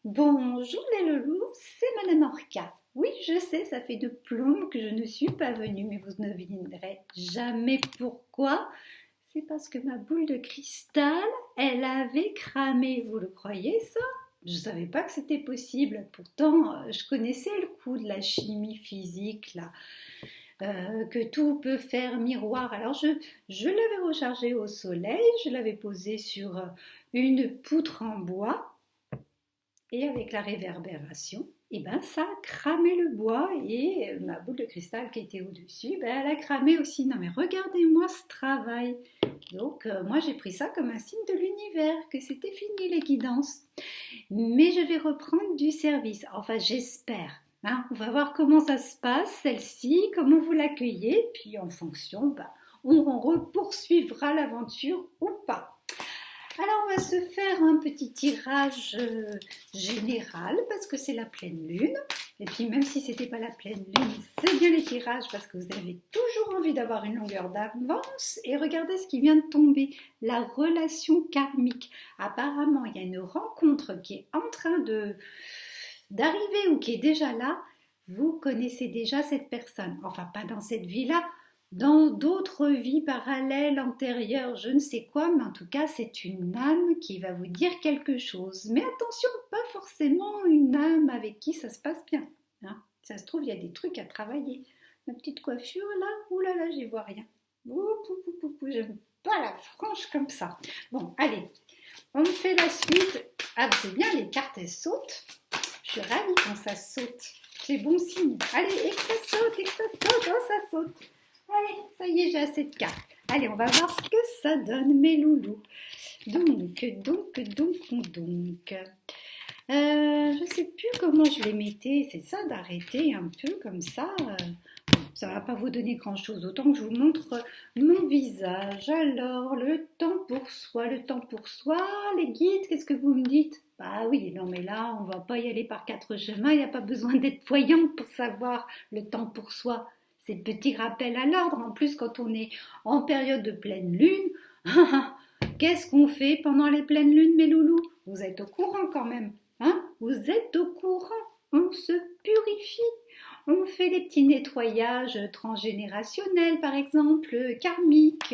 Bonjour les loulous, c'est Madame Orca. Oui, je sais, ça fait de plombes que je ne suis pas venue, mais vous ne devinerez jamais pourquoi. C'est parce que ma boule de cristal, elle avait cramé. Vous le croyez ça? Je ne savais pas que c'était possible. Pourtant, je connaissais le coup de la chimie physique, là, que tout peut faire miroir. Alors, je l'avais rechargée au soleil, je l'avais posée sur une poutre en bois. Et avec la réverbération, eh ben, ça a cramé le bois et ma boule de cristal qui était au-dessus, ben, elle a cramé aussi. Non mais regardez-moi ce travail. Donc moi j'ai pris ça comme un signe de l'univers, que c'était fini les guidances. Mais je vais reprendre du service. Enfin j'espère. Hein. On va voir comment ça se passe, celle-ci, comment vous l'accueillez. Puis en fonction, ben, on poursuivra l'aventure ou pas. Alors on va se faire un petit tirage général parce que c'est la pleine lune. Et puis même si c'était pas la pleine lune, c'est bien les tirages parce que vous avez toujours envie d'avoir une longueur d'avance. Et regardez ce qui vient de tomber, la relation karmique. Apparemment, il y a une rencontre qui est en train d'arriver ou qui est déjà là. Vous connaissez déjà cette personne. Enfin, pas dans cette vie-là, dans d'autres vies parallèles, antérieures, je ne sais quoi, mais en tout cas, c'est une âme qui va vous dire quelque chose. Mais attention, pas forcément une âme avec qui ça se passe bien. Hein. Ça se trouve, il y a des trucs à travailler. Ma petite coiffure, là, oulala, j'y vois rien. J'aime pas la frange comme ça. Bon, allez, on fait la suite. Ah, c'est bien, les cartes, elles sautent. Je suis ravie quand ça saute. C'est bon signe. Allez, et que ça saute, oh, ça saute. Allez, ça y est, j'ai assez de cartes. Allez, on va voir ce que ça donne, mes loulous. Donc. Je ne sais plus comment je les mettais. C'est ça, d'arrêter un peu comme ça. Ça ne va pas vous donner grand-chose. Autant que je vous montre mon visage. Alors, le temps pour soi, les guides, qu'est-ce que vous me dites? Bah oui, non mais là, on ne va pas y aller par quatre chemins. Il n'y a pas besoin d'être voyante pour savoir le temps pour soi. C'est petit rappel à l'ordre. En plus, quand on est en période de pleine lune, qu'est-ce qu'on fait pendant les pleines lunes, mes loulous? Vous êtes au courant quand même, hein? Vous êtes au courant. On se purifie. On fait des petits nettoyages transgénérationnels, par exemple, karmiques.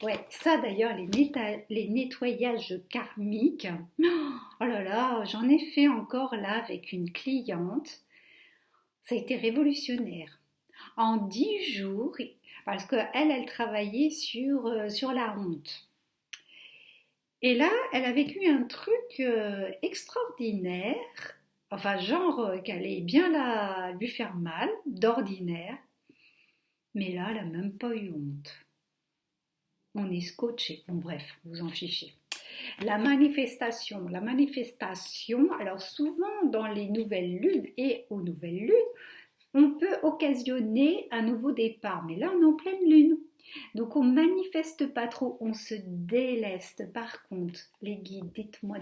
Ouais, ça d'ailleurs, les nettoyages karmiques. Oh là là, j'en ai fait encore là avec une cliente. Ça a été révolutionnaire. En 10 jours, parce qu'elle, elle travaillait sur la honte. Et là, elle a vécu un truc extraordinaire, enfin genre qu'elle ait bien lui faire mal, d'ordinaire, mais là, elle n'a même pas eu honte. On est scotché, bon bref, vous en fichez. La manifestation, alors souvent dans les nouvelles lunes et aux nouvelles lunes, on peut occasionner un nouveau départ, mais là on est en pleine lune. Donc on manifeste pas trop, on se déleste. Par contre, les guides, dites-moi,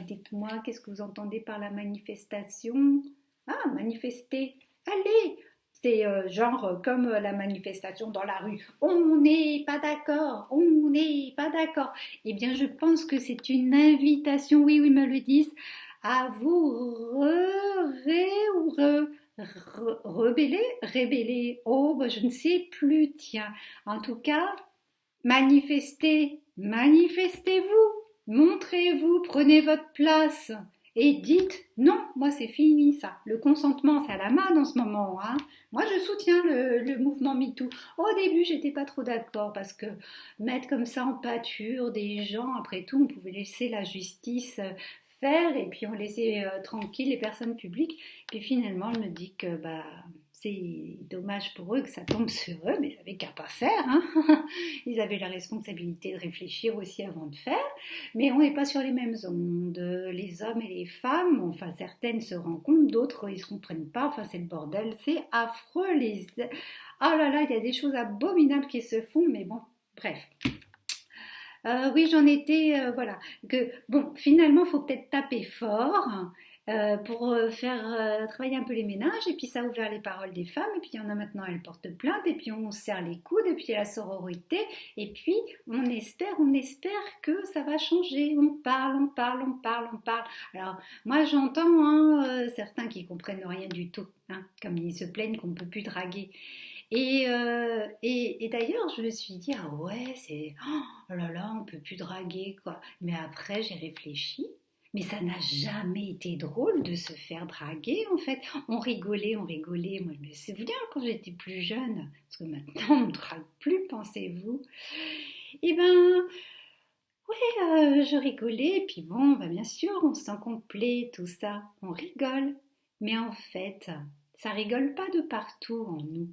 qu'est-ce que vous entendez par la manifestation? Ah, manifester, allez! C'est genre comme la manifestation dans la rue. On n'est pas d'accord, on n'est pas d'accord. Eh bien, je pense que c'est une invitation, oui, me le disent, à vous rébeller. Oh, bah, je ne sais plus, tiens. En tout cas, manifestez-vous, montrez-vous, prenez votre place et dites non, moi c'est fini ça. Le consentement, c'est à la mode en ce moment. Hein. Moi je soutiens le mouvement MeToo. Au début, j'étais pas trop d'accord parce que mettre comme ça en pâture des gens, après tout, on pouvait laisser la justice faire et puis on laissait tranquille les personnes publiques. Puis finalement, je me dis que bah c'est dommage pour eux que ça tombe sur eux, mais ils n'avaient qu'à pas faire. Hein. Ils avaient la responsabilité de réfléchir aussi avant de faire. Mais on n'est pas sur les mêmes ondes. Les hommes et les femmes, enfin certaines se rencontrent, d'autres ils ne se comprennent pas. Enfin c'est le bordel, c'est affreux. Oh là là, il y a des choses abominables qui se font, mais bon, bref. Oui, j'en étais, voilà. Que, bon, finalement, il faut peut-être taper fort pour faire travailler un peu les ménages, et puis ça a ouvert les paroles des femmes, et puis il y en a maintenant, elles portent plainte, et puis on se serre les coudes, et puis il y a la sororité, et puis on espère que ça va changer, on parle, on parle, on parle, on parle. Alors moi j'entends certains qui comprennent rien du tout, hein, comme ils se plaignent qu'on ne peut plus draguer. Et d'ailleurs, je me suis dit, ah ouais, oh là là, on peut plus draguer, quoi. Mais après, j'ai réfléchi. Mais ça n'a jamais été drôle de se faire draguer, en fait. On rigolait, on rigolait. Moi, je me souviens quand j'étais plus jeune. Parce que maintenant, on ne drague plus, pensez-vous. Eh ben, ouais, je rigolais. Et puis bon, bah, bien sûr, on se sent complet, tout ça. On rigole. Mais en fait, ça rigole pas de partout en nous.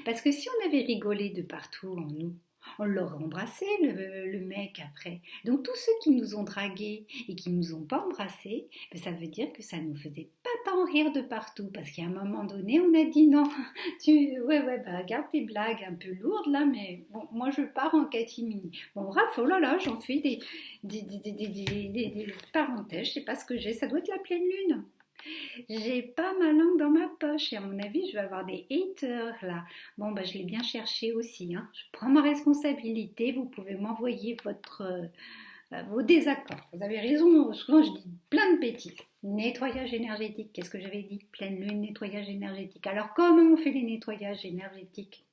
Parce que si on avait rigolé de partout en nous, on l'aurait embrassé, le mec, après. Donc tous ceux qui nous ont dragués et qui nous ont pas embrassés, ben, ça veut dire que ça nous faisait pas tant rire de partout. Parce qu'à un moment donné, on a dit non, ouais, bah garde tes blagues un peu lourdes là, mais bon, moi je pars en catimini. Bon, bref, oh là là, j'en fais des parenthèses, je sais pas ce que j'ai, ça doit être la pleine lune. J'ai pas ma langue dans ma poche et à mon avis, je vais avoir des haters là. Bon, bah, je l'ai bien cherché aussi, hein. Je prends ma responsabilité. Vous pouvez m'envoyer vos désaccords. Vous avez raison, souvent je dis plein de bêtises. Nettoyage énergétique, qu'est-ce que j'avais dit? Pleine lune, nettoyage énergétique. Alors, comment on fait les nettoyages énergétiques?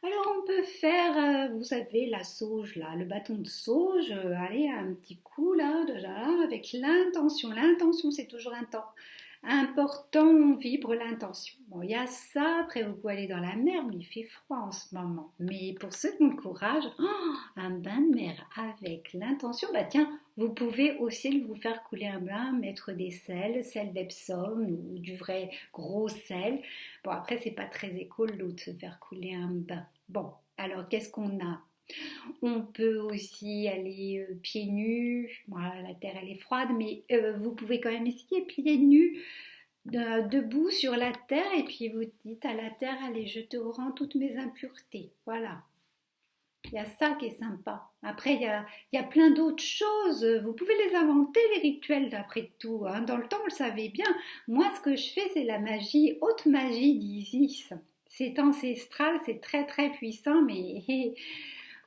Alors on peut faire, vous savez, la sauge là, le bâton de sauge, allez, un petit coup là, déjà, avec l'intention. L'intention, c'est toujours important, on vibre l'intention. Bon, il y a ça, après vous pouvez aller dans la mer, mais il fait froid en ce moment. Mais pour ceux qui ont le courage, un bain de mer avec l'intention, bah tiens, vous pouvez aussi vous faire couler un bain, mettre des sel d'Epsom ou du vrai gros sel. Bon, après, c'est pas très écolo de se faire couler un bain. Bon, alors qu'est-ce qu'on a? On peut aussi aller pieds nus. Voilà, la terre elle est froide, mais vous pouvez quand même essayer pieds nus, debout sur la terre, et puis vous dites à la terre, allez, je te rends toutes mes impuretés. Voilà. Il y a ça qui est sympa. Après, il y a plein d'autres choses. Vous pouvez les inventer, les rituels, d'après tout, hein. Dans le temps, on le savait bien. Moi, ce que je fais, c'est la magie, haute magie d'Isis. C'est ancestral, c'est très très puissant, mais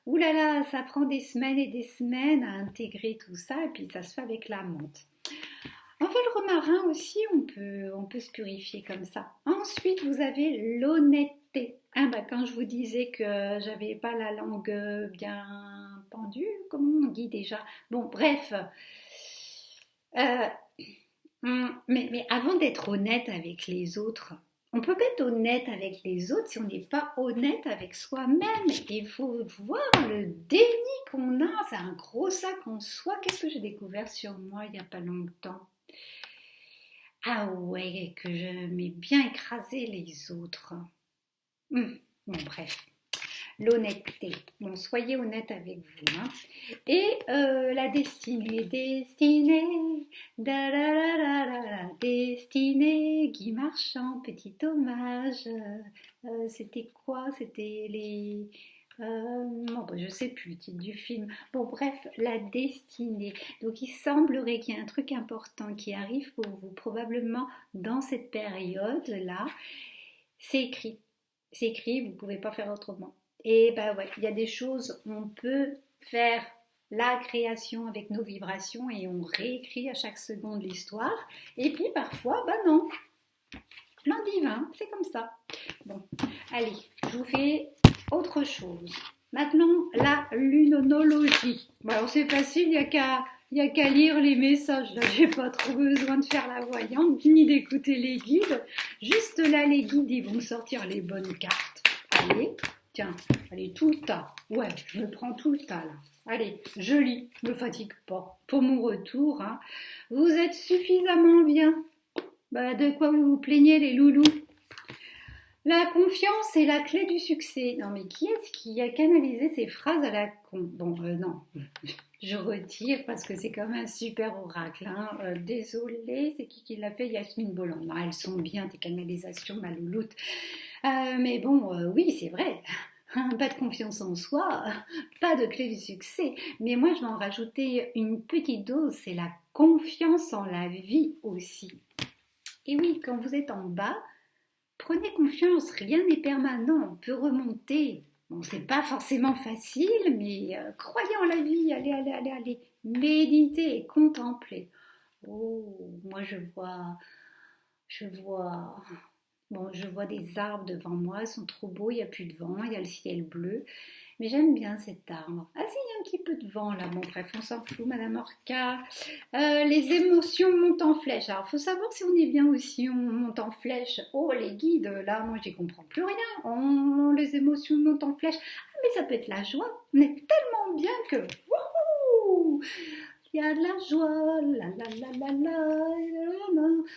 oulala, ça prend des semaines et des semaines à intégrer tout ça, et puis ça se fait avec la menthe. En fait, le romarin aussi, on peut se purifier comme ça. Ensuite, vous avez l'honnêteté. Ah bah, quand je vous disais que j'avais pas la langue bien pendue, comment on dit déjà? Bon, bref. Euh, mais avant d'être honnête avec les autres, on peut pas être honnête avec les autres si on n'est pas honnête avec soi-même. Il faut voir le déni qu'on a. C'est un gros sac en soi. Qu'est-ce que j'ai découvert sur moi il n'y a pas longtemps? Ah ouais, que j'aimais bien écraser les autres. Bon, bref. L'honnêteté. Bon, soyez honnête avec vous, hein. Et la destinée, da da da da da, destinée, Guy Marchand, petit hommage. C'était quoi? C'était les... non, bah, je sais plus le titre du film. Bon, bref, la destinée. Donc, il semblerait qu'il y ait un truc important qui arrive pour vous, probablement dans cette période-là. C'est écrit. C'est écrit, vous ne pouvez pas faire autrement. Et ben ouais, il y a des choses, on peut faire la création avec nos vibrations et on réécrit à chaque seconde l'histoire. Et puis parfois, ben non, plan divin, c'est comme ça. Bon, allez, je vous fais autre chose. Maintenant, la lunologie. Bon, alors c'est facile, il n'y a qu'à lire les messages. Là, j'ai pas trop besoin de faire la voyante ni d'écouter les guides. Juste là, les guides, ils vont me sortir les bonnes cartes. Allez, tiens, allez, tout le tas. Ouais, je me prends tout le tas là. Allez, je lis, ne me fatigue pas. Pour mon retour, hein, vous êtes suffisamment bien. Bah, de quoi vous vous plaignez, les loulous? La confiance est la clé du succès. Non, mais qui est-ce qui a canalisé ces phrases à la con? Bon, non, je retire parce que c'est quand même un super oracle, hein. Désolée, c'est qui l'a fait? Yasmine Bolland. Non, elles sont bien, tes canalisations, ma louloute. Mais bon, oui, c'est vrai. Pas de confiance en soi, pas de clé du succès. Mais moi, je vais en rajouter une petite dose, c'est la confiance en la vie aussi. Et oui, quand vous êtes en bas, prenez confiance, rien n'est permanent, on peut remonter. Bon, c'est pas forcément facile, mais croyez en la vie, allez, méditez et contemplez. Oh, moi je vois des arbres devant moi, ils sont trop beaux, il n'y a plus de vent, il y a le ciel bleu. Mais j'aime bien cet arbre. Ah si, il y a un petit peu de vent là, bon bref, on s'en fout, Madame Orca. Les émotions montent en flèche. Alors, il faut savoir si on est bien ou si on monte en flèche. Oh, les guides, là, moi, j'y comprends plus rien. Oh, les émotions montent en flèche. Ah, mais ça peut être la joie. On est tellement bien que... Wouhou, il y a de la joie, la.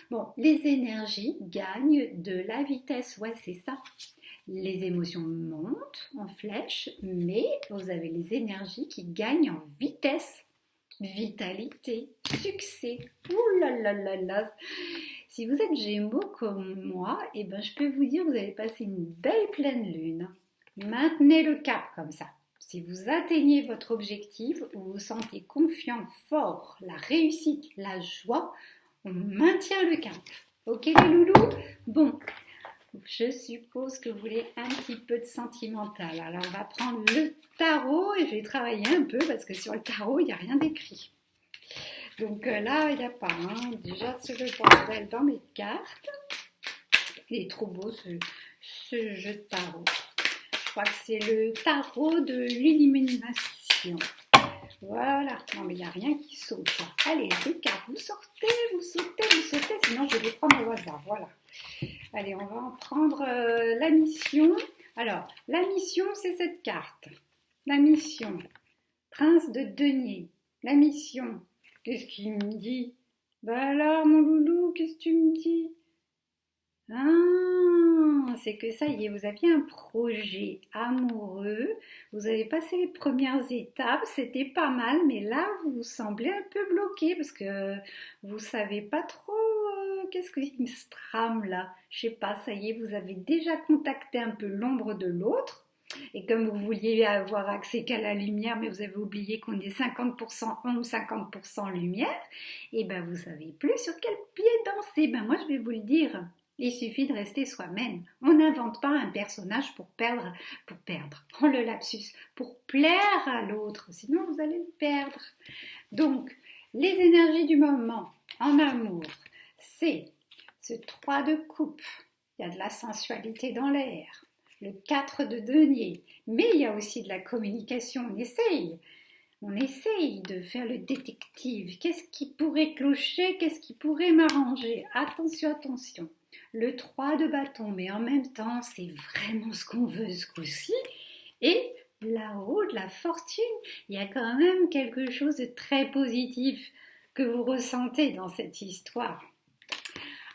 Bon, les énergies gagnent de la vitesse, ouais, c'est ça. Les émotions montent en flèche, mais vous avez les énergies qui gagnent en vitesse, vitalité, succès. Ouh là là là là. Si vous êtes Gémeaux comme moi, eh ben, je peux vous dire que vous allez passer une belle pleine lune. Maintenez le cap comme ça. Si vous atteignez votre objectif, vous vous sentez confiant, fort, la réussite, la joie, on maintient le cap. Ok les loulous? Bon, je suppose que vous voulez un petit peu de sentimental. Alors on va prendre le tarot et je vais travailler un peu parce que sur le tarot, il n'y a rien d'écrit. Donc là, il n'y a pas. Hein. Déjà, c'est le bordel dans mes cartes. Il est trop beau ce jeu de tarot. Je crois que c'est le tarot de l'illumination. Voilà. Non, mais il n'y a rien qui saute. Là. Allez, les cartes, vous sautez, sinon je vais les prendre au hasard. Voilà. Allez, on va en prendre la mission. Alors, la mission, c'est cette carte. La mission. Prince de denier. La mission. Qu'est-ce qu'il me dit? Bah alors, mon loulou, qu'est-ce que tu me dis? Ah, c'est que ça y est, vous aviez un projet amoureux, vous avez passé les premières étapes, c'était pas mal, mais là, vous vous semblez un peu bloqué parce que vous savez pas trop qu'est-ce qu'il se trame là. Je sais pas, ça y est, vous avez déjà contacté un peu l'ombre de l'autre. Et comme vous vouliez avoir accès qu'à la lumière, mais vous avez oublié qu'on est 50% ombre, 50% lumière, et ben vous savez plus sur quel pied danser. Ben moi je vais vous le dire. Il suffit de rester soi-même. On n'invente pas un personnage pour perdre. Oh le lapsus, pour plaire à l'autre, sinon vous allez le perdre. Donc, les énergies du moment en amour, c'est ce 3 de coupe. Il y a de la sensualité dans l'air. Le 4 de denier. Mais il y a aussi de la communication. On essaye de faire le détective. Qu'est-ce qui pourrait clocher? Qu'est-ce qui pourrait m'arranger? Attention. Le 3 de bâton, mais en même temps, c'est vraiment ce qu'on veut ce coup-ci. Et la roue de la fortune, il y a quand même quelque chose de très positif que vous ressentez dans cette histoire.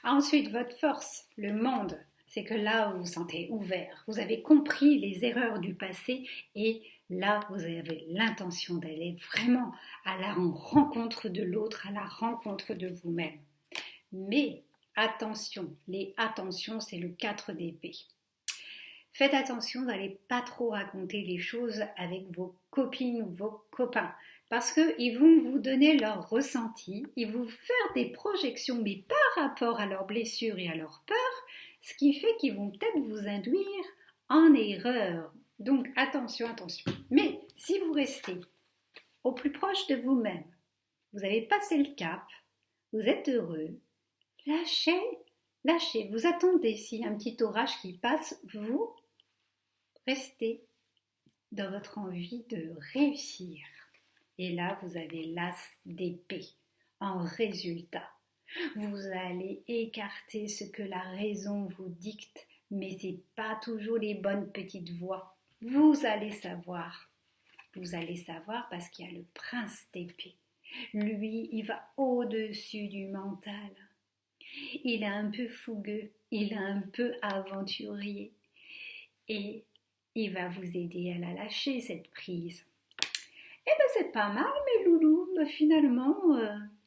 Ensuite, votre force, le monde, c'est que là, vous vous sentez ouvert. Vous avez compris les erreurs du passé et là, vous avez l'intention d'aller vraiment à la rencontre de l'autre, à la rencontre de vous-même. Mais attention, c'est le 4 d'épée. Faites attention d'aller pas trop raconter les choses avec vos copines ou vos copains parce qu'ils vont vous donner leur ressenti, ils vont faire des projections mais par rapport à leurs blessures et à leurs peurs, ce qui fait qu'ils vont peut-être vous induire en erreur. Donc attention. Mais si vous restez au plus proche de vous-même, vous avez passé le cap, vous êtes heureux, lâchez, vous attendez s'il y a un petit orage qui passe, vous restez dans votre envie de réussir. Et là, vous avez l'as d'épée en résultat. Vous allez écarter ce que la raison vous dicte, mais ce n'est pas toujours les bonnes petites voix. Vous allez savoir parce qu'il y a le prince d'épée. Lui, il va au-dessus du mental. Il est un peu fougueux, il est un peu aventurier et il va vous aider à la lâcher cette prise. Eh ben c'est pas mal mes loulous, finalement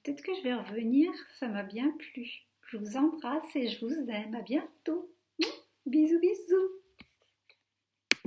peut-être que je vais revenir, ça m'a bien plu. Je vous embrasse et je vous aime, à bientôt. Bisous.